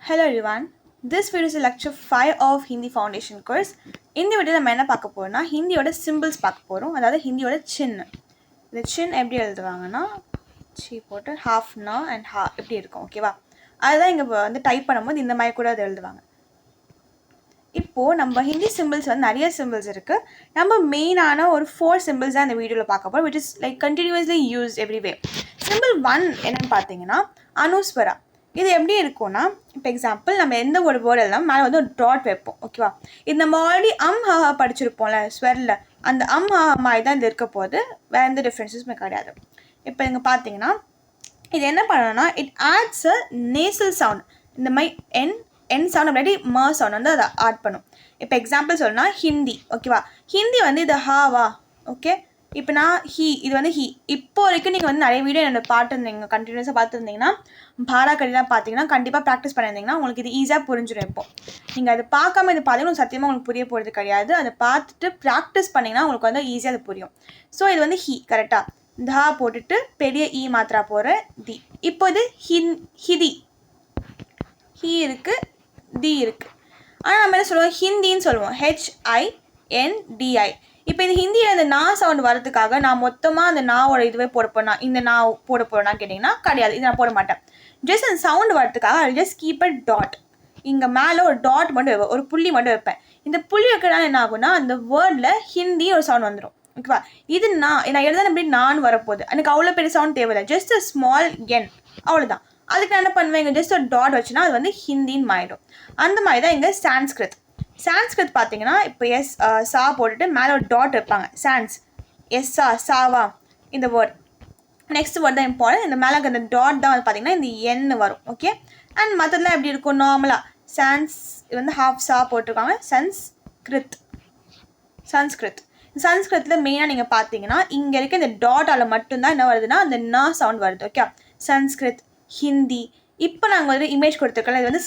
Hello everyone. This video is lecture 5 of Hindi Foundation course. இந்த வீடியோல நம்ம என்ன பார்க்க போறோம்னா ஹிந்தியோட சிம்பிள்ஸ் பார்க்க போறோம். அதாவது ஹிந்தியோட சின். இந்த சின் எப்படி எழுதுவாங்கன்னா சி போட்டு ஹாஃப்னா அண்ட் எப்படி இருக்கும் ஓகேவா? அதுதான் இங்க வந்து டைப் பண்ணும்போது இந்த மாதிரி கூட அதை எழுதுவாங்க. இப்போ நம்ம ஹிந்தி சிம்பிள்ஸ் வந்து நிறைய சிம்பிள்ஸ் இருக்கு. நம்ம மெயினான ஒரு 4 சிம்பிள்ஸ் தான் இந்த வீடியோல பார்க்க போறோம் which is like continuously used everywhere. Simple 1 என்னன்னு பார்த்தீங்கன்னா அனுஸ்வரா. இது எப்படி இருக்கும்னா இப்போ எக்ஸாம்பிள் நம்ம எந்த ஒரு வேர்டு எழுதாலும் மேலே வந்து ஒரு டாட் வைப்போம் ஓகேவா. இது நம்ம ஆல்ரெடி படிச்சிருப்போம்ல ஸ்வெரில் அந்த மாதிரி தான் இது இருக்க போது வேறு எந்த டிஃப்ரென்ஸஸுமே கிடையாது. இப்போ இங்கே பார்த்தீங்கன்னா இது என்ன பண்ணணும்னா it ads a nasal sound. இந்த மாதிரி என் சவுண்ட் அப்படி சவுண்ட் வந்து அதை ஆட் பண்ணும். இப்போ எக்ஸாம்பிள் சொல்லணும்னா ஹிந்தி ஓகேவா. ஹிந்தி வந்து இது ஹாவா ஓகே. இப்போ நான் இது வந்து இப்போ வரைக்கும் நீங்கள் வந்து நிறைய வீடியோ என்னோட பார்த்துருந்தீங்க கண்டினியூஸாக பார்த்துருந்தீங்கன்னா பாரா கடிலாம் பார்த்தீங்கன்னா கண்டிப்பாக ப்ராக்டிஸ் பண்ணியிருந்தீங்கன்னா உங்களுக்கு இது ஈஸியாக புரிஞ்சிடும். இப்போ நீங்கள் அதை பார்க்காம இது பார்த்தீங்கன்னா சத்தியமாக உங்களுக்கு புரிய போகிறது கிடையாது. அதை பார்த்துட்டு ப்ராக்டிஸ் பண்ணிங்கன்னா உங்களுக்கு வந்து ஈஸியாக அது புரியும். ஸோ இது வந்து கரெக்டாக தா போட்டுட்டு பெரிய மாத்திரா போகிற தி. இப்போ இது ஹிதி இருக்குது தி இருக்குது. ஆனால் நம்ம என்ன சொல்லுவோம் ஹிந்தின்னு சொல்லுவோம் HINDI. இப்போ இது ஹிந்தியில் இந்த நா சவுண்ட் வரதுக்காக நான் மொத்தமாக அந்த நாவோட இதுவே போட போறேன் இந்த நா போட போறேன்னா கேட்டிங்கன்னா கிடையாது. இது நான் போட மாட்டேன். ஜஸ்ட் அந்த சவுண்ட் வரதுக்காக I just keep a dot. இங்கே மேலே ஒரு டாட் மட்டும் வைப்பேன், ஒரு புள்ளி மட்டும் வைப்பேன். இந்த புள்ளி வைக்கிறனால என்ன ஆகும்னா அந்த வேர்டில் ஹிந்தி ஒரு சவுண்ட் வந்துடும் ஓகேவா. இது நான் எழுதான எப்படி நான் வரப்போகுது எனக்கு அவ்வளோ பெரிய சவுண்ட் தேவையில்லை. ஜஸ்ட் அ ஸ்மால் என் அவ்வளோதான். அதுக்கு நான் என்ன பண்ணுவேன் இங்கே ஜஸ்ட் ஒரு டாட் வச்சுன்னா அது வந்து ஹிந்தின்னு மாறிடும். அந்த மாதிரி தான் இங்கே சான்ஸ்கிருத் பார்த்தீங்கன்னா இப்போ சா போட்டுட்டு மேலே ஒரு டாட் வைப்பாங்க சாவா இந்த வேர்ட். நெக்ஸ்ட் வேர்ட் தான் இம்பார்ட்டன்ட். இந்த மேலே அந்த டாட் தான் வந்து பார்த்தீங்கன்னா இந்த என் வரும் ஓகே. அண்ட் மற்றதெல்லாம் எப்படி இருக்கும் நார்மலாக இது வந்து ஹாஃப் சா போட்டிருக்காங்க சன்ஸ்கிருத்தில் மெயினாக நீங்கள் பார்த்தீங்கன்னா இங்கே இருக்க இந்த டாட்டால் மட்டும்தான் என்ன வருதுன்னா அந்த நா சவுண்ட் வருது ஓகே. சன்ஸ்கிருத் ஹிந்தி. இப்போ நாங்கள் வந்து இமேஜ் கொடுத்துருக்கோம் இது வந்து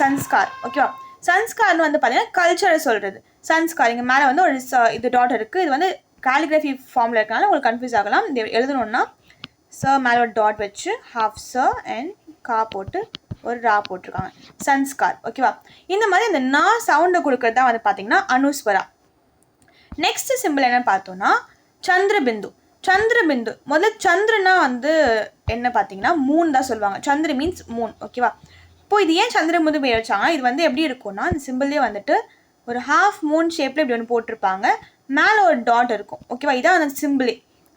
சன்ஸ்கார் ஓகேவா. சன்ஸ்கார்னு வந்து பார்த்தீங்கன்னா கல்ச்சரை சொல்கிறது. சன்ஸ்கார் இங்கே மேலே வந்து ஒரு இது டாட் இருக்குது. இது வந்து காலிகிராஃபி ஃபார்மில் இருக்கனால உங்களுக்கு கன்ஃபியூஸ் ஆகலாம். இது எழுதணுன்னா மேலே ஒரு டாட் வச்சு ஹாஃப் அண்ட் கா போட்டு ஒரு ரா போட்டிருக்காங்க சன்ஸ்கார் ஓகேவா. இந்த மாதிரி இந்த நா சவுண்டை கொடுக்கறது தான் வந்து பார்த்தீங்கன்னா அனுஸ்வரா. நெக்ஸ்ட் சிம்பிள் என்னன்னு பார்த்தோம்னா சந்திரபிந்து. முதல்ல சந்திரனா வந்து என்ன பார்த்தீங்கன்னா மூன் தான் சொல்லுவாங்க. சந்திர மீன்ஸ் மூன் ஓகேவா. இப்போ இது ஏன் சந்திரபிந்து பேர் வச்சாங்கன்னா இது வந்து எப்படி இருக்கும்னா இந்த சிம்பிள்லேயே வந்துட்டு ஒரு ஹாஃப் மூன் ஷேப்பில் இப்படி ஒன்று போட்டிருப்பாங்க. மேலே ஒரு டாட் இருக்கும் ஓகேவா. இதான் அந்த சிம்பிளே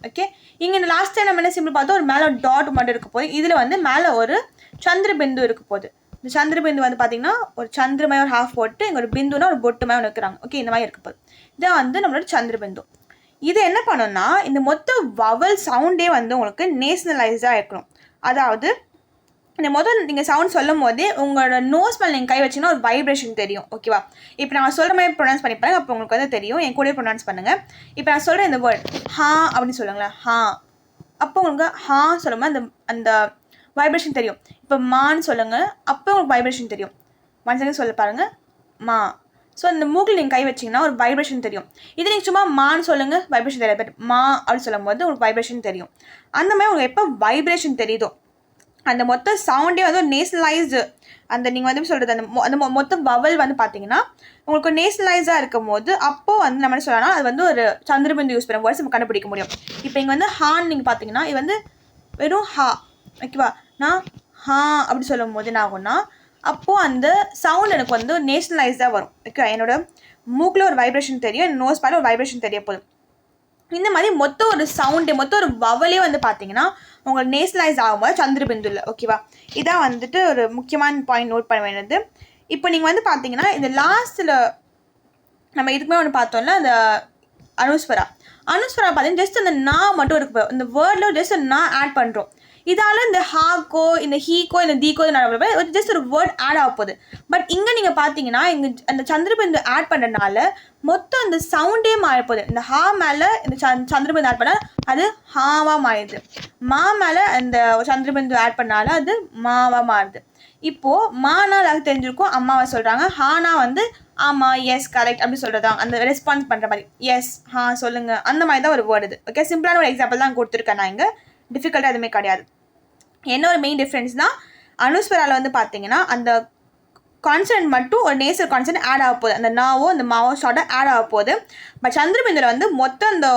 ஓகே. இங்கே இந்த லாஸ்ட் டைம் நம்ம என்ன சிம்பிள் பார்த்தோம் ஒரு மேலே ஒரு டாட் மட்டும் இருக்க போது. இதில் வந்து மேலே ஒரு சந்திரபிந்து இருக்க போகுது. இந்த சந்திரபிந்து வந்து பார்த்தீங்கன்னா ஒரு சந்திரமாய் ஒரு ஹாஃப் போட்டு இங்கே ஒரு பிந்துனா ஒரு பொட்டுமாய் ஒன்று இருக்கிறாங்க ஓகே. இந்த மாதிரி இருக்க போகுது. இதான் வந்து நம்மளோட சந்திரபிந்து. இது என்ன பண்ணணும்னா இந்த மொத்த வவல் சவுண்டே வந்து உங்களுக்கு நேஷனலைஸ்டாக இருக்கணும். அதாவது இந்த நீங்கள் சவுண்ட் சொல்லும் போதே உங்களோட நோஸ் மேலே நீங்கள் கை வச்சிங்கன்னா ஒரு வைப்ரேஷன் தெரியும் ஓகேவா. இப்போ நான் சொல்கிற மாதிரி ப்ரொனவுன்ஸ் பண்ணிப்பேன். அப்போ உங்களுக்கு வந்து தெரியும். என் கூட ப்ரொனவுன்ஸ் பண்ணுங்கள். இப்போ நான் சொல்கிறேன் இந்த வேர்ட் ஹா அப்படின்னு சொல்லுங்களேன் அப்போ உங்களுக்கு சொல்லும்போது அந்த வைப்ரேஷன் தெரியும். இப்போ மான்னு சொல்லுங்கள் அப்போ உங்களுக்கு வைப்ரேஷன் தெரியும். ஒன் செகண்ட் சொல்ல பாருங்கள் மா. ஸோ அந்த மூக்கில் நீங்கள் கை வச்சிங்கன்னா ஒரு வைப்ரேஷன் தெரியும். இது நீங்கள் சும்மா மான்னு சொல்லுங்கள் வைப்ரேஷன் தெரியாது. பட் மா அப்படின்னு சொல்லும் போது உங்களுக்கு வைப்ரேஷன் தெரியும். அந்த மாதிரி உங்களுக்கு எப்போ வைப்ரேஷன் தெரியுதோ அந்த மொத்த சவுண்டே வந்து ஒரு நேஷனலைஸ்டு அந்த நீங்கள் வந்து சொல்கிறது அந்த மொத்த வவல் வந்து பார்த்தீங்கன்னா உங்களுக்கு நேஷனலைஸாக இருக்கும் போது அப்போது வந்து நம்ம என்ன சொல்லலாம் அது வந்து ஒரு சந்திரபிந்து யூஸ் பண்ண வேர்ட்ஸ் நம்ம கண்டுபிடிக்க முடியும். இப்போ இங்கே வந்து ஹான்னு நீங்கள் பார்த்தீங்கன்னா இது வந்து வெறும் ஓகேவா. நான் அப்படி சொல்லும் போது என்ன ஆகும்னா அப்போது அந்த சவுண்ட் எனக்கு வந்து நேஷனலைஸ்டாக வரும் ஓகே. என்னோட மூக்கில் ஒரு வைப்ரேஷன் தெரியும், என் நோஸ் மேலே ஒரு வைப்ரேஷன் தெரிய போதும். இந்த மாதிரி மொத்த ஒரு வவலே வந்து பார்த்தீங்கன்னா உங்களுக்கு நேஷனலைஸ் ஆகும்போது சந்திரபிந்து இல்லை ஓகேவா. இதான் வந்துட்டு ஒரு முக்கியமான பாயிண்ட் நோட் பண்ண வேண்டியது. இப்போ நீங்கள் வந்து பார்த்தீங்கன்னா இந்த லாஸ்ட்டில் நம்ம இதுக்குமே ஒன்று பார்த்தோம்ல அந்த அனுஸ்வரா பார்த்தீங்கன்னா ஜஸ்ட் அந்த நா மட்டும் இருக்கு. இந்த வேர்டில் ஜஸ்ட் நா ஆட் பண்ணுறோம். இதால் இந்த ஹாக்கோ இந்த ஹீக்கோ இந்த தீக்கோ ஜஸ்ட் ஒரு வேர்ட் ஆட் ஆக போகுது. பட் இங்கே நீங்கள் பார்த்தீங்கன்னா இங்கே அந்த சந்திரபிந்து ஆட் பண்ணுறதுனால மொத்தம் அந்த சவுண்டே மாறிப்போகுது. இந்த மேலே இந்த சந்திரபிந்து ஆட் பண்ணால் அது ஹாவாக மாறிடுது. மா மேலே அந்த சந்திரபிந்து ஆட் பண்ணால அது மாவாக மாறுது. இப்போது மானா எல்லாருக்கும் தெரிஞ்சிருக்கும் அம்மாவை சொல்கிறாங்க. ஹானா வந்து ஆமாம் எஸ் கரெக்ட் அப்படி சொல்கிறதா அந்த ரெஸ்பான்ஸ் பண்ணுற மாதிரி எஸ் சொல்லுங்கள் அந்த மாதிரி தான் ஒரு வேர்டு இது ஓகே. சிம்பிளான ஒரு எக்ஸாம்பிள் தான் கொடுத்துருக்கேன் நான். இங்கே டிஃபிகல்ட்டாக எதுவுமே கிடையாது. என்ன ஒரு மெயின் டிஃப்ரென்ஸ்னால் அனுஸ்வராவில் வந்து பார்த்தீங்கன்னா அந்த கான்சனன்ட் மட்டும் ஒரு நேசல் கான்சனன்ட் ஆட் ஆக போகுது. அந்த நாவோ அந்த மாவோ ஷார்ட்டாக ஆட் ஆக போகுது. பட் சந்திரபிந்துவில் வந்து மொத்தம் அந்த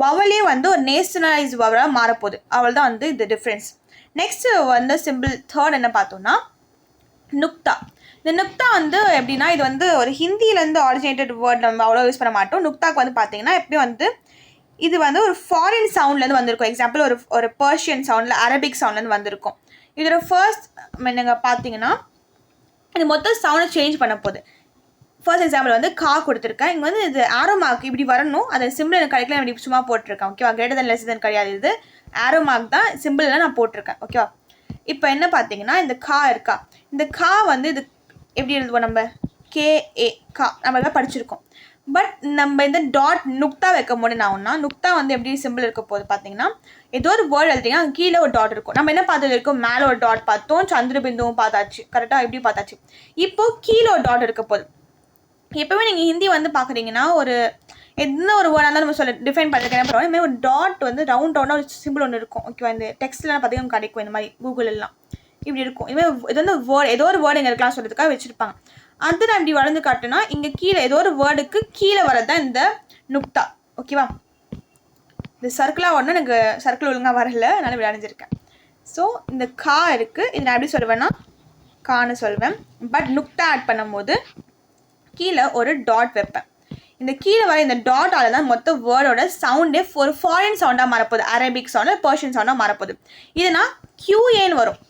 வவலே வந்து ஒரு நேஷனலைஸ் வவலாக மாறப்போகுது. அவள் தான் வந்து இது டிஃப்ரென்ஸ். நெக்ஸ்ட்டு வந்து சிம்பிள் தேர்ட் என்ன பார்த்தோம்னா நுக்தா. இந்த நுக்தா வந்து எப்படின்னா இது வந்து ஒரு ஹிந்தியிலேருந்து ஆரிஜினேட்டட் வேர்ட் நம்ம அவ்வளோ யூஸ் பண்ண மாட்டோம். நுக்தாக்கு வந்து பார்த்தீங்கன்னா எப்படியும் வந்து இது வந்து ஒரு ஃபாரின் சவுண்ட்லேருந்து வந்திருக்கும். எக்ஸாம்பிள் ஒரு பர்ஷியன் சவுண்டில் அரபிக் சவுண்ட்லேருந்து வந்திருக்கும். இதோட ஃபர்ஸ்ட் நீங்கள் பார்த்தீங்கன்னா இது மொத்தம் சவுண்டை சேஞ்ச் பண்ண போகுது. ஃபர்ஸ்ட் எக்ஸாம்பிள் வந்து கா கொடுத்துருக்கேன். இங்கே வந்து இது ஆரோ மார்க் இப்படி வரணும். அதை சிம்பிள் எனக்கு கிடைக்கல இப்படி சும்மா போட்டிருக்கேன். ஓகேவா, கிரேட்டர் தென் லெஸ் தென் கிடையாது. இது ஆரோ மார்க் தான் சிம்பிள்லாம் நான் போட்டிருக்கேன். ஓகேவா, இப்போ என்ன பார்த்தீங்கன்னா இந்த கா இருக்கா, இந்த கா வந்து இது எப்படி எழுதுவோம் நம்ம KA கா நம்ம எல்லாம் படிச்சிருக்கோம். பட் நம்ம இந்த டாட் நுக்தா வைக்க முடியும்னா நுக்தா வந்து எப்படி சிம்பிள் இருக்க போது பார்த்தீங்கன்னா ஏதோ ஒரு வேர்டு எழுதிங்கன்னா அங்கே கீழே ஒரு டாட் இருக்கும். நம்ம என்ன பார்த்தது இருக்கும், மேலே ஒரு டாட் பார்த்தோம், சந்திரபிந்துவும் பார்த்தாச்சு, கரெக்டாக எப்படி பார்த்தாச்சு. இப்போது கீழே ஒரு டாட் இருக்க போகுது. எப்போவுமே நீங்கள் ஹிந்தி வந்து பார்க்குறீங்கன்னா ஒரு என்ன ஒரு வேர்டாக இருந்தாலும் நம்ம சொல்ல டிஃபைன் பண்ணுறதுக்கு என்ன பண்ணுவோம், இதுமாதிரி ஒரு டாட் வந்து ரவுண்டாக ஒரு சிம்பிள் ஒன்று இருக்கும். ஓகேவா, இந்த டெக்ஸ்ட்லாம் பார்த்தீங்கன்னா கிடைக்கும், இந்த மாதிரி கூகுளெல்லாம் இப்படி இருக்கும். இதுமாதிரி இது வந்து வேர்டு ஏதோ ஒரு வேர்டு எங்கே இருக்கலாம் சொல்கிறதுக்காக வச்சுருப்பாங்க. அது நான் இப்படி வளர்ந்து காட்டுனா இங்கே கீழே ஏதோ ஒரு வேர்டுக்கு கீழே வரது தான் இந்த நுக்தா. ஓகேவா, இந்த சர்க்கிளாக ஒன்று எனக்கு சர்க்கிள் ஒழுங்காக வரல, அதனால் இப்படி அடைஞ்சிருக்கேன். ஸோ இந்த கா இருக்குது, இது நான் எப்படி சொல்வேன்னா கான்னு சொல்வேன். பட் நுக்தா ஆட் பண்ணும்போது கீழே ஒரு டாட் வைப்பேன். இந்த கீழே வர இந்த டாட்டால் தான் மொத்த வேர்டோட சவுண்டே ஒரு ஃபாரின் சவுண்டாக மாறப்போகுது, அரபிக் சவுண்டாக பர்ஷியன் சவுண்டாக மாறப்போகுது. இதுனா QAன்னு வரும்.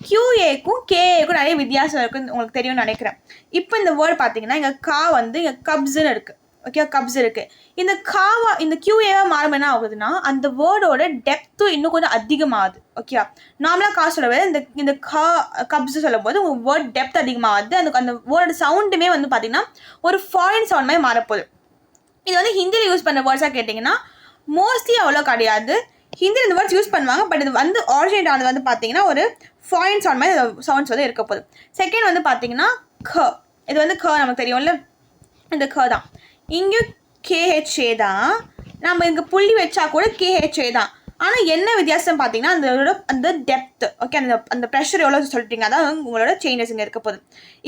QAக்கும் KAக்கும் நிறைய வித்தியாசம் இருக்குன்னு உங்களுக்கு தெரியும்னு நினைக்கிறேன். இப்போ இந்த வேர்டு பார்த்தீங்கன்னா இங்கே கா வந்து இங்கே கப்ஸுன்னு இருக்குது. ஓகே, கப்ஸ் இருக்குது. இந்த காவா இந்த QAவாக மாறும் என்ன ஆகுதுன்னா அந்த வேர்டோட டெப்த்தும் இன்னும் கொஞ்சம் அதிகமாகுது. ஓகேவா, நார்மலாக கா சொல்ல இந்த இந்த கப்ஸ் சொல்லும் போது உங்கள் வேர்ட் டெப்த் அதிகமாகுது. அந்த வேர்டு சவுண்டுமே வந்து பார்த்தீங்கன்னா ஒரு ஃபாரின் சவுண்ட் மாதிரி மாறப்போகுது. இது வந்து ஹிந்தியில் யூஸ் பண்ணுற வேர்ட்ஸாக கேட்டிங்கன்னா மோஸ்ட்லி அவ்வளோ கிடையாது. ஹிந்தியில் இந்த வேர்ட்ஸ் யூஸ் பண்ணுவாங்க. பட் இது வந்து ஆரிஜினேட் ஆனது வந்து பார்த்தீங்கன்னா ஒரு ஃபாரின் சவுண்ட் மாதிரி சவுண்ட்ஸ் வந்து இருக்க போகுது. செகண்ட் வந்து பார்த்தீங்கன்னா க. இது வந்து க நமக்கு தெரியும்ல, இந்த க தான். இங்கே KHA தான், நம்ம இங்கே புள்ளி வச்சா கூட KHA தான். ஆனால் என்ன வித்தியாசம் பார்த்தீங்கன்னா அதோட அந்த டெப்த். ஓகே, அந்த ப்ரெஷர் எவ்வளோ சொல்லிட்டீங்க, அதான் உங்களோட சேஞ்சஸ் இங்கே இருக்க போகுது.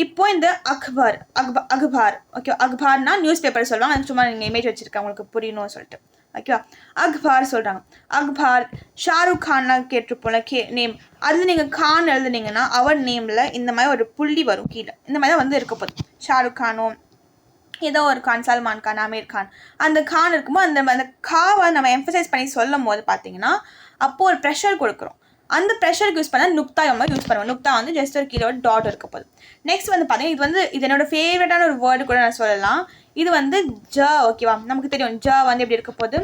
இப்போ இந்த அக்பார் ஓகே, அக்பார்னா நியூஸ் பேப்பர் சொல்லுவாங்க. அது சும்மா நீங்கள் இமேஜ் வச்சுருக்கேன் உங்களுக்கு புரியணும்னு சொல்லிட்டு. ஓகேவா, அக்பார் சொல்கிறாங்க. அக்பார் ஷாருக் கான்னா கேட்டிருப்போம்ல நேம், அது நீங்கள் கான் எழுதுனீங்கன்னா அவர் நேமில் இந்த மாதிரி ஒரு புள்ளி வரும் கீழே. இந்த மாதிரி தான் வந்து இருக்க போகுது. ஷாருக் கானும் ஏதோ ஒரு கான், சல்மான் கான், அமீர் கான், அந்த கான் இருக்கும்போது அந்த காவை நம்ம எம்ஃபசைஸ் பண்ணி சொல்லும் போது பார்த்தீங்கன்னா அப்போது ஒரு ப்ரெஷர் கொடுக்குறோம். அந்த ப்ரெஷருக்கு யூஸ் பண்ணால் நுக்தா மாதிரி யூஸ் பண்ணுவோம். நுக்தா வந்து ஜஸ்ட் ஒரு கீழே ஒரு டாட் இருக்க போகுது. நெக்ஸ்ட் வந்து பார்த்தீங்கன்னா இது என்னோட ஃபேவரட்டான ஒரு வேர்டு கூட நான் சொல்லலாம். இது வந்து ஜ. ஓகேவா, நமக்கு தெரியும் ஜ வந்து எப்படி இருக்க போகுது,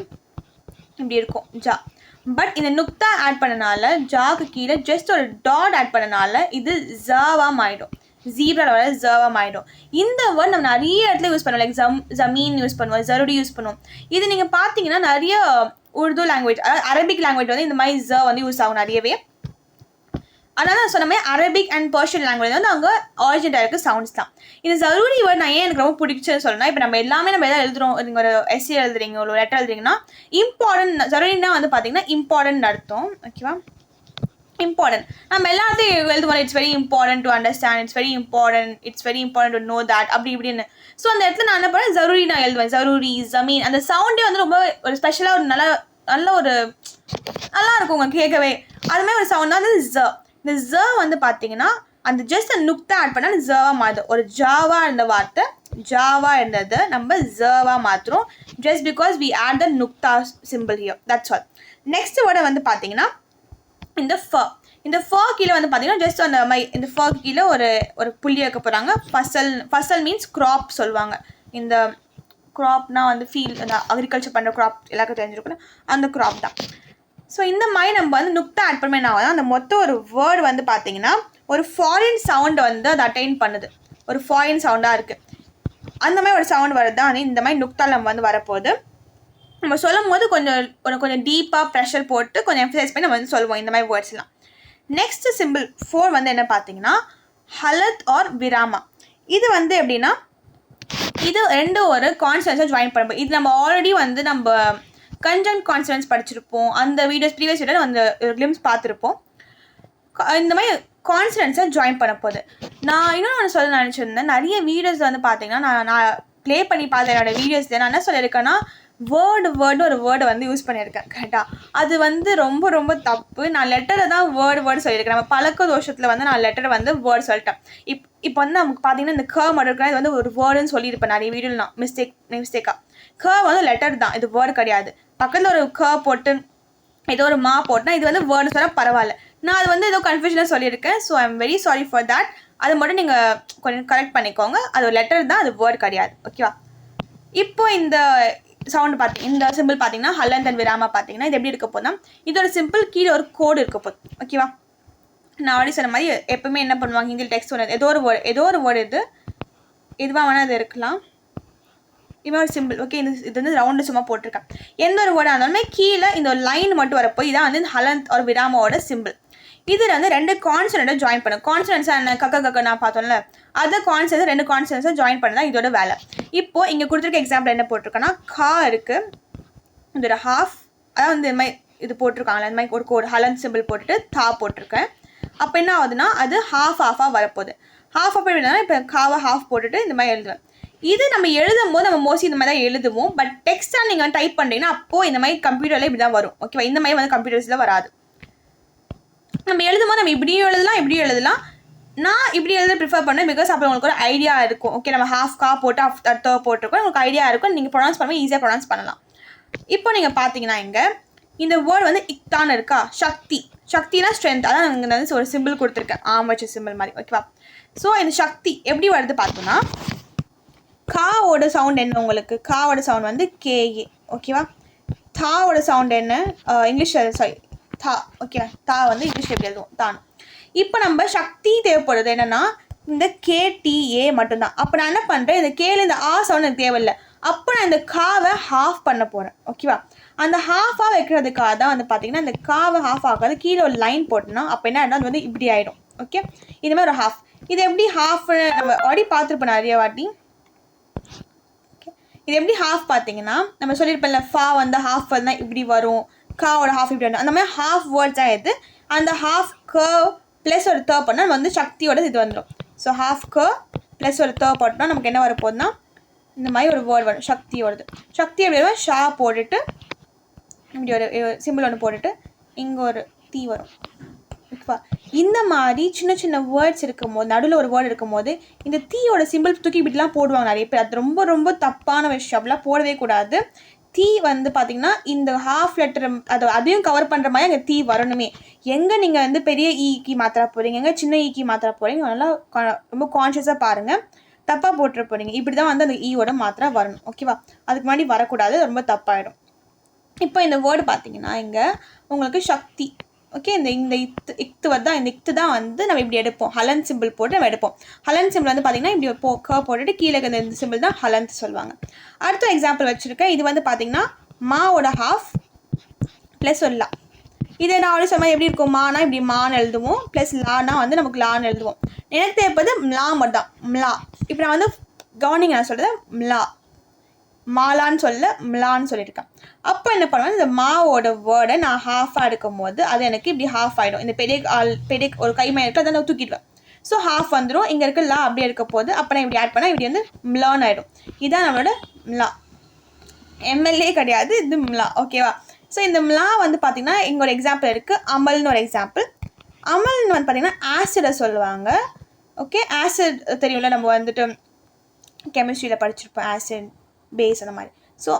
இப்படி இருக்கும் ஜா. பட் இந்த நுக்தா ஆட் பண்ணனால ஜாக்கு கீழே ஜஸ்ட் ஒரு டாட் ஆட் பண்ணனால இது ஜாவாக மாறிடும். ஜீப்ராவில் வர ஜாவாக மாறிடும். இந்த வேர்ட் நம்ம நிறைய இடத்துல யூஸ் பண்ணுவோம். லைக் ஜமீன் யூஸ் பண்ணுவோம், ஜருடி யூஸ் பண்ணுவோம். இது நீங்கள் பார்த்தீங்கன்னா நிறைய உருது லாங்குவேஜ், அதாவது அரபிக் லாங்குவேஜ் வந்து இந்த மாதிரி ஜ வந்து யூஸ் ஆகும் நிறையவே. அதனால நான் சொன்ன மாதிரி அரபிக் அண்ட் பர்ஷியன் லாங்குவேஜ் வந்து அங்கே ஆரிஜினேட்டாக இருக்குது சவுண்ட்ஸ் தான். இந்த ஜருரி வேர்ட் நான் ஏன் எனக்கு ரொம்ப பிடிச்சது சொல்லணும், இப்போ நம்ம எல்லாமே நம்ம எதாவது எழுதுறோம், நீங்கள் ஒரு எஸ்ஏ எழுதுறீங்க, ஒரு லெட்டர் எழுதுறீங்கன்னா இம்பார்ட்டன்ட் ஜருரின்னா வந்து பார்த்தீங்கன்னா இம்பார்ட்டன்ட் அர்த்தம். ஓகேவா, இம்பார்ட்டன்ட் நம்ம எல்லாத்தையும் எழுதுவோம். It's very important to understand, it's very important to know that அப்படி இப்படின்னு. ஸோ அந்த இடத்துல நான் என்ன பண்ணேன், ஜருரி நான் எழுதுவேன். ஜருரி, ஜமீன், அந்த சவுண்டே வந்து ரொம்ப ஒரு ஸ்பெஷலாக ஒரு நல்ல ஒரு நல்லா இருக்கும் உங்களுக்கு கேட்கவே. அதுமாதிரி ஒரு சவுண்ட் தான் வந்து ஜ. இந்த ஜ வந்து பார்த்தீங்கன்னா அந்த ஜஸ்ட் அந்த நுக்தா ஆட் பண்ணால் அந்த ஜவா மாறுது. ஒரு ஜாவா இருந்த வார்த்தை ஜாவா இருந்தது நம்ம ஜவா மாற்றுறோம், just because we add the nukta symbol here, that's all. Next வேர்டை வந்து பார்த்தீங்கன்னா இந்த ஃப கீழே வந்து பார்த்தீங்கன்னா ஜஸ்ட் அந்த இந்த ஃப கீழே ஒரு புள்ளி வைக்க போகிறாங்க. ஃபசல் மீன்ஸ் க்ராப் சொல்லுவாங்க. இந்த க்ராப்னா வந்து அந்த அக்ரிகல்ச்சர் பண்ணுற க்ராப் எல்லாருக்கும் தெரிஞ்சிருக்கணும், அந்த க்ராப் தான். ஸோ இந்த மாதிரி நம்ம வந்து நுக்தா ஆட் பண்ண என்ன ஆகுது, அந்த மொத்தம் ஒரு வேர்டு வந்து பார்த்தீங்கன்னா ஒரு ஃபாரின் சவுண்டை வந்து அது அட்டைன் பண்ணுது. ஒரு ஃபாரின் சவுண்டாக இருக்குது, அந்த மாதிரி ஒரு சவுண்ட் வருது தான் வந்து இந்த மாதிரி நுக்தால் நம்ம வந்து வரப்போகுது. நம்ம சொல்லும் போது கொஞ்சம் டீப்பாக ப்ரெஷர் போட்டு கொஞ்சம் எம்ஃபசைஸ் பண்ணி நம்ம வந்து சொல்லுவோம் இந்த மாதிரி வேர்ட்ஸ்லாம். நெக்ஸ்ட் சிம்பிள் 4 வந்து என்ன பார்த்தீங்கன்னா ஹலத் ஆர் விராமா. இது வந்து எப்படின்னா இது ரெண்டு ஒரு கான்ஸ்டன்ஸை ஜாயின் பண்ணும்போது, இது நம்ம ஆல்ரெடி வந்து நம்ம கன்ஜங்க்ட் கான்ஸ்டன்ஸ் படிச்சிருப்போம். அந்த ப்ரீவியஸ் வீடியோ அந்த கிளிம்ஸ் பார்த்துருப்போம். இந்த மாதிரி கான்ஸ்டன்ஸை ஜாயின் பண்ண போகுது. நான் இன்னொன்று சொல்ல நினச்சிருந்தேன், நிறைய வீடியோஸ் வந்து பார்த்தீங்கன்னா நான் ப்ளே பண்ணி பார்த்தேன் என்னோடய வீடியோஸில். நான் என்ன சொல்லியிருக்கேன்னா வேர்டு ஒரு வேர்டை வந்து யூஸ் பண்ணியிருக்கேன் கரெக்டாக. அது வந்து ரொம்ப ரொம்ப தப்பு. நான் லெட்டரை தான் வேர்டு சொல்லியிருக்கேன். நம்ம பழக்க தோஷத்தில் வந்து நான் லெட்டரை வந்து வேர்டு சொல்லிட்டேன். இப்போ வந்து நமக்கு பார்த்தீங்கன்னா இந்த மட்டும் இருக்கிறேன், இது வந்து ஒரு வேர்டுன்னு சொல்லியிருப்பேன் நிறைய வீடியோவில். நான் மிஸ்டேக்காக வந்து லெட்டர் தான், இது வேர்டு கிடையாது. பக்கத்தில் ஒரு போட்டு ஏதோ ஒரு போட்டுனா இது வந்து வேர்டு சொன்னால் பரவாயில்ல. நான் அது வந்து ஏதோ கன்ஃபியூஷனாக சொல்லியிருக்கேன். So I am very sorry for that. அது மட்டும் நீங்கள் கொஞ்சம் கரெக்ட் பண்ணிக்கோங்க. அது ஒரு லெட்டர் தான், அது வேர்டு கிடையாது. ஓகேவா? இப்போ இந்த சவுண்டு இந்த சிம்பிள் பார்த்தீங்கன்னா ஹலந்த் அண்ட் விராமா பார்த்தீங்கன்னா இது எப்படி இருக்க போதும், இதோட சிம்பிள் கீழே ஒரு கோடு இருக்க போதும். ஓகேவா? நான் ஆல்ரெடி சொன்ன மாதிரி எப்பவுமே என்ன பண்ணுவாங்க, ஹிந்தியில் டெக்ஸ்ட் ஒன்று ஏதோ ஒரு வேர்டு எதுவாக வேணால் அது இருக்கலாம். இவன் ஒரு சிம்பிள். ஓகே, இது வந்து ரவுண்டு சும்மா போட்டிருக்கேன். எந்த ஒரு வேர்டாக இருந்தாலுமே கீழே இந்த ஒரு லைன் மட்டும் வரப்போ இதான் வந்து ஹலந்த் ஒரு விராமாவோட சிம்பிள். இதில் வந்து 2 கான்சனண்ட்டை ஜாயின் பண்ணும். கான்சனன்ட்ஸாக என்ன, கக்க நான் பார்த்தோம்ல, அதை கான்சனன்ஸை 2 கான்சனன்ஸை ஜாயின் பண்ண தான் இதோட வேலை. இப்போது இங்கே கொடுத்துருக்க எக்ஸாம்பிள் என்ன போட்டிருக்கேன்னா, கா இருக்குது, இதோட ஹாஃப், அதான் வந்து இது மாதிரி இது போட்டிருக்காங்களே, இந்த மாதிரி ஒரு கோடு ஹலந்த் சிம்பிள் போட்டுட்டு தா போட்டிருக்கேன். அப்போ என்ன ஆகுதுன்னா அது ஹாஃபாக வரப்போகுது. ஹாஃப் எப்படின்னா இப்போ காவை ஹாஃப் போட்டுட்டு இந்த மாதிரி எழுதுவேன். இது நம்ம எழுதும் போது நம்ம மோஸ்ட்லி இந்த மாதிரி தான் எழுதுவோம். பட் டெக்ஸ்ட்டாக நீங்கள் டைப் பண்ணுறீங்கன்னா அப்போது இந்த மாதிரி கம்ப்யூட்டரில் இப்படி தான் வரும். ஓகேவா? இந்த மாதிரி வந்து கம்ப்யூட்டர்ஸில் வராது. நம்ம எழுதும் போது நம்ம இப்படியும் எழுதலாம். நான் இப்படி எழுத ப்ரிஃபர் பண்ணேன், பிகாஸ் அப்போ உங்களுக்கு ஒரு ஐடியா இருக்கும். ஓகே, நம்ம ஹாஃப் கா போட்டு தர்த்தோ போட்டிருக்கோம், உங்களுக்கு ஐடியா இருக்கும், நீங்கள் ப்ரொனவுன்ஸ் பண்ணும்போது ஈஸியாக ப்ரொனவுன்ஸ் பண்ணலாம். இப்போ நீங்கள் பார்த்தீங்கன்னா இங்கே இந்த வேர்டு வந்து இக்தான் இருக்கா, சக்தினா ஸ்ட்ரென்த், அதான் இங்கே வந்து ஒரு சிம்பிள் கொடுத்துருக்கேன், வச்ச சிம்பிள் மாதிரி. ஓகேவா? ஸோ இந்த சக்தி எப்படி வருது பார்த்தோன்னா, காவோட சவுண்ட் என்ன உங்களுக்கு, காவோட சவுண்ட் வந்து கேஏ. ஓகேவா? தாவோட சவுண்ட் என்ன, இங்கிலீஷில் சாரி தா. ஓகே, தா வந்து இங்கிலீஷில் எப்படி எழுதுவோம், தான். இப்போ நம்ம சக்தி தேவைப்படுறது என்னென்னா இந்த கேடிஏ மட்டும்தான். அப்போ நான் என்ன பண்ணுறேன், இந்த கேல இந்த சவுண்ட் எனக்கு தேவையில்லை. அப்போ நான் இந்த காவை ஹாஃப் பண்ண போகிறேன். ஓகேவா? அந்த ஹாஃபாக வைக்கிறதுக்காக தான் வந்து பார்த்தீங்கன்னா இந்த காவை ஹாஃப் ஆகாது, கீழே ஒரு லைன் போட்டோன்னா அப்போ என்ன அது வந்து இப்படி ஆகிடும். ஓகே, இது மாதிரி ஒரு ஹாஃப். இது எப்படி ஹாஃப் நம்ம ஆல்ரெடி பார்த்துருப்போம் நிறைய வாட்டி. ஓகே, இது எப்படி ஹாஃப் பார்த்தீங்கன்னா நம்ம சொல்லியிருப்போம்ல, ஃபா வந்து ஹாஃப் வந்து இப்படி வரும், காவோட ஹாஃப் இப்படி வரும். அந்த மாதிரி ஹாஃப் வேர்ட்ஸ் தான் இது. அந்த ஹாஃப் கர்வ் ப்ளஸ் ஒரு தேர்ட் பண்ணால் நம்ம வந்து சக்தியோட இது வந்துடும். ஸோ ஹாஃப் கர்வ் ப்ளஸ் ஒரு தேர்ட் போட்டோம்னா நமக்கு என்ன வரப்போகுதுன்னா இந்த மாதிரி ஒரு வேர்டு வரும், சக்தியோடது. சக்தி எப்படி வரும், ஷா போட்டுட்டு இப்படி ஒரு சிம்பிள் ஒன்று போட்டுட்டு இங்கே ஒரு தீ வரும். ஓகேவா? இந்த மாதிரி சின்ன சின்ன வேர்ட்ஸ் இருக்கும் போது, நடுவில் ஒரு வேர்டு இருக்கும் போது இந்த தீயோட சிம்பிள் தூக்கி இப்படிலாம் போடுவாங்க நிறைய பேர். அது ரொம்ப ரொம்ப தப்பான விஷயம், அப்படிலாம் போடவே கூடாது. தீ வந்து பார்த்தீங்கன்னா இந்த ஹாஃப் லெட்டர் அதையும் கவர் பண்ணுற மாதிரி அங்கே தீ வரணுமே. எங்கே நீங்கள் வந்து பெரிய ஈக்கி மாத்திர போகிறீங்க, எங்கே சின்ன ஈக்கி மாத்திர போகிறீங்க, நல்லா ரொம்ப கான்ஷியஸாக பாருங்கள், தப்பாக போட்டுற போகிறீங்க. இப்படி தான் வந்து அந்த ஈயோட மாத்திரை வரணும். ஓகேவா? அதுக்கு முன்னாடி வரக்கூடாது, ரொம்ப தப்பாயிடும். இப்போ இந்த வேர்டு பார்த்தீங்கன்னா இங்கே உங்களுக்கு சக்தி. ஓகே, இந்த இக்து தான், இந்த இக்து தான் வந்து நம்ம இப்படி எடுப்போம், ஹலந்த் சிம்பிள் போட்டு நம்ம எடுப்போம். ஹலந்த் சிம்பிள் வந்து பார்த்தீங்கன்னா இப்படி போட்டுட்டு கீழே இந்த சிம்பிள் தான் ஹலந்த் சொல்லுவாங்க. அடுத்த எக்ஸாம்பிள் வச்சுருக்கேன். இது வந்து பார்த்தீங்கன்னா மாவோட ஹாஃப் ப்ளஸ் ஒரு லா. இதை நான் ஆல்ரெடி சொன்ன எப்படி இருக்கும், மானா இப்படி மான்னு எழுதுவோம், ப்ளஸ் லானா வந்து நமக்கு லான்னு எழுதுவோம். எனக்கு தேவைப்பது மிளா மட்டும் தான், மிளா. இப்போ நான் வந்து கவர்னிங் நான் சொல்கிறது மிளா, மாலான்னு சொல்ல மிளான்னு சொல்லியிருக்கேன். அப்போ என்ன பண்ணுவேன், இந்த மாவோட வேர்டை நான் ஹாஃபாக எடுக்கும் போது அது எனக்கு இப்படி ஹாஃப் ஆகிடும். இந்த பெரிய ஒரு கைமை இருக்குது, அதை நான் தூக்கிடுவேன். ஸோ ஹாஃப் வந்துடும். இங்கே இருக்க லா அப்படியே இருக்க போது அப்போ நான் இப்படி ஆட் பண்ணால் இப்படி வந்து மிளான்னு ஆகிடும். இதுதான் நம்மளோட மிளா. எம்எல்ஏ கிடையாது, இது மிளா. ஓகேவா? ஸோ இந்த மிளா வந்து பார்த்திங்கன்னா இங்கே ஒரு எக்ஸாம்பிள் இருக்குது, அமல்னு ஒரு எக்ஸாம்பிள். அமல்னு வந்து பார்த்திங்கன்னா ஆசிடை சொல்லுவாங்க. ஓகே, ஆசிட் தெரியும்ல, நம்ம வந்துட்டு கெமிஸ்ட்ரியில் படிச்சிருப்போம், ஆசிட் பேஸ் அந்த மாதிரி. ஸோ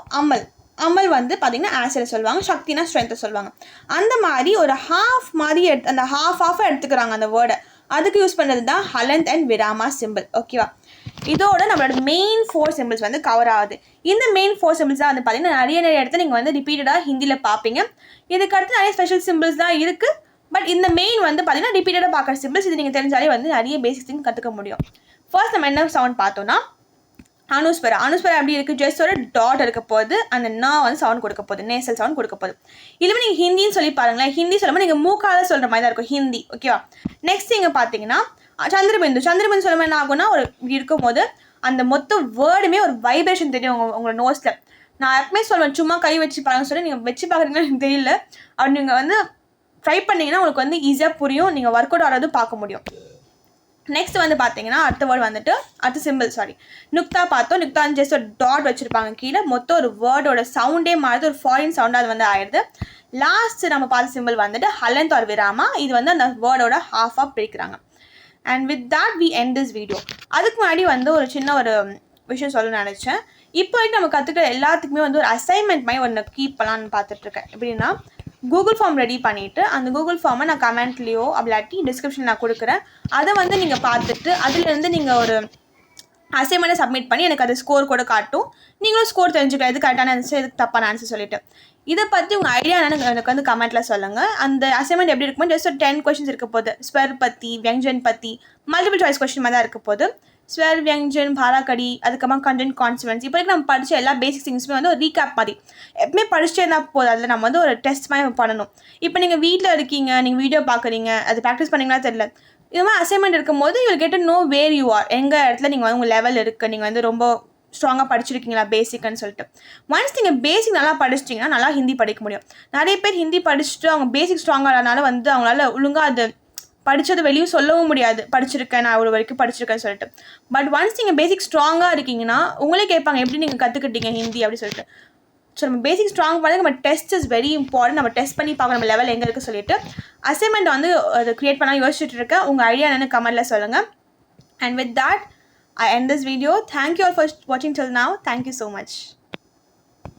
அமல் வந்து பார்த்திங்கன்னா ஆசிடை சொல்லுவாங்க, சக்தினா ஸ்ட்ரென்த்தை சொல்லுவாங்க. அந்த மாதிரி ஒரு ஹாஃப் மாதிரி அந்த ஹாஃபாக எடுத்துக்கிறாங்க அந்த வேர்டை. அதுக்கு யூஸ் பண்ணுறது தான் ஹலந்த் அண்ட் விராமா சிம்பிள். ஓகேவா? இதோட நம்மளோட மெயின் 4 சிம்பிள்ஸ் வந்து கவர் ஆகுது. இந்த மெயின் 4 சிம்பிள்ஸ் தான் வந்து பார்த்தீங்கன்னா நிறைய இடத்துல நீங்கள் வந்து ரிப்பீட்டடாக ஹிந்தியில் பார்ப்பீங்க. இதுக்கு அடுத்து நிறைய ஸ்பெஷல் சிம்பிள்ஸ் தான் இருக்குது. பட் இந்த மெயின் வந்து பார்த்தீங்கன்னா ரிப்பீட்டடாக பார்க்குற சிம்பிள்ஸ். இது நீங்கள் தெரிஞ்சாலே வந்து நிறைய பேசிக்ஸ் திங் கற்றுக்க முடியும். ஃபர்ஸ்ட் நம்ம என்ன சவுண்ட் பார்த்தோன்னா அனுஸ்வரா. அனுஸ்வரா எப்படி இருக்குது, ஜஸ்ட் ஒரு டாட் இருக்க போது அந்த வந்து சவுண்ட் கொடுக்க போகுது, நேசல் சவுண்ட் கொடுக்க போகுது. இதுவே நீங்கள் ஹிந்தின்னு சொல்லி பாருங்களேன். ஹிந்தி சொல்லும்போது நீங்கள் மூக்கால சொல்கிற மாதிரி தான் இருக்கும் ஹிந்தி. ஓகேவா? நெக்ஸ்ட் நீங்கள் பார்த்தீங்கன்னா சந்திரபிந்து சொல்லும்போது என்ன ஆகும்னா ஒரு இப்படி இருக்கும் போது அந்த மொத்த வேர்டுமே ஒரு வைப்ரேஷன் தெரியும் உங்களோட நோஸில். நான் எப்பவுமே சொல்லுவேன், சும்மா கை வச்சு பாருங்கன்னு சொல்லி நீங்கள் வச்சு பார்க்குறீங்கன்னா எனக்கு தெரியல. அப்படி நீங்கள் வந்து ட்ரை பண்ணிங்கன்னா உங்களுக்கு வந்து ஈஸியாக புரியும், நீங்கள் ஒர்க் அவுட் ஆகிறது பார்க்க முடியும். நெக்ஸ்ட் வந்து பார்த்தீங்கன்னா அடுத்த வேர்டு வந்துட்டு அடுத்த சிம்பிள் நுக்தா பார்த்தோம். நுக்தா ஜஸ்ட் ஒரு டாட் வச்சுருப்பாங்க கீழே. மொத்தம் ஒரு வேர்டோட சவுண்டே மாறுது, ஒரு ஃபாரின் சவுண்டாக அது வந்து ஆயிடுது. லாஸ்ட் நம்ம பார்த்த சிம்பிள் வந்துட்டு ஹலந்த் ஒரு விராமா. இது வந்து அந்த வேர்டோட ஹாஃபாக பிரிக்கிறாங்க. And with that we end this video. அதுக்கு முன்னாடி வந்து ஒரு சின்ன ஒரு விஷயம் சொல்ல நினச்சேன். இப்போ வரைக்கும் நம்ம கற்றுக்கிற எல்லாத்துக்குமே வந்து ஒரு அசைன்மெண்ட் மாதிரி ஒன்று கீப் பண்ணலான்னு பார்த்துட்ருக்கேன். எப்படின்னா கூகுள் ஃபார்ம் ரெடி பண்ணிவிட்டு அந்த கூகுள் ஃபார்மை நான் கமெண்ட்லேயோ அப்படிலாட்டி டிஸ்கிரிப்ஷன் நான் கொடுக்குறேன். அதை வந்து நீங்கள் பார்த்துட்டு அதுலேருந்து நீங்கள் ஒரு அசைன்மெண்ட்டை சப்மிட் பண்ணி எனக்கு அது ஸ்கோர் கூட காட்டும். நீங்களும் ஸ்கோர் தெரிஞ்சுக்கலாம், எது கரெக்டான ஆன்சர் எதுக்கு தப்பான ஆன்சர் சொல்லிட்டு. இதை பற்றி உங்கள் ஐடியா என்னன்னு எனக்கு வந்து கமெண்ட்டில் சொல்லுங்கள். அந்த அசைன்மெண்ட் எப்படி இருக்குமோ ஜஸ்ட் ஒரு 10 கொஷின்ஸ் இருக்க போகுது. ஸ்வர் பற்றி, வியஞ்சன் பற்றி, மல்டிபிள் சாய்ஸ் கொஸ்டின் மாதிரி தான் இருக்க போகுது. ஸ்வர், வியஞ்சன், பாராக்கடி, அதுக்கப்புறம் கண்டென்ட், கான்செப்ட்ஸ். இப்போ நம்ம படித்த எல்லா பேசிக் திங்ஸுமே வந்து ஒரு ரீகேப் மாதிரி எப்பவுமே படிச்சுட்டே இருந்தால் போதும். அதில் நம்ம வந்து ஒரு டெஸ்ட் மாதிரி பண்ணணும். இப்போ நீங்கள் வீட்டில் இருக்கீங்க, நீங்கள் வீடியோ பார்க்குறீங்க, அது ப்ராக்டிஸ் பண்ணிங்கன்னா தெரியல. இது மாதிரி அசைன்மெண்ட் இருக்கும்போது you will get to know where you are, எங்கள் இடத்துல நீங்கள் வந்து உங்கள் லெவல் இருக்குது, நீங்கள் வந்து ரொம்ப ஸ்ட்ராங்காக படிச்சிருக்கீங்களா பேசிக்னு சொல்லிட்டு. ஒன்ஸ் நீங்கள் பேசிக் நல்லா படிச்சிட்டிங்கன்னா நல்லா ஹிந்தி படிக்க முடியும். நிறைய பேர் ஹிந்தி படிச்சுட்டு அவங்க பேசிக் ஸ்ட்ராங்காக ஆனாலும் வந்து அவங்களால ஒழுங்காக அது படித்தது வெளியும் சொல்லவும் முடியாது, படிச்சிருக்கேன் நான் இவ்வளோ வரைக்கும் படிச்சிருக்கேன்னு சொல்லிட்டு. பட் ஒன்ஸ் நீங்கள் பேசிக் ஸ்ட்ராங்காக இருக்கீங்கன்னா உங்களே கேட்பாங்க எப்படி நீங்கள் கற்றுக்கிட்டீங்க ஹிந்தி அப்படி சொல்லிட்டு. ஸோ நம்ம பேசிக் ஸ்ட்ராங் பண்ணி நம்ம டெஸ்ட் இஸ் வெரி இம்பார்ட்டன்ட். நம்ம டெஸ்ட் பண்ணி பார்க்கணும் நம்ம லெவல் எங்கே இருக்குது சொல்லிட்டு. அசைன்மெண்ட் வந்து அது க்ரியேட் பண்ண யோசிச்சுட்டு இருக்கேன். உங்கள் ஐடியா என்னென்னு கமெண்ட்டில் சொல்லுங்கள். And with that I end this video. Thank you all for watching till now. Thank you so much.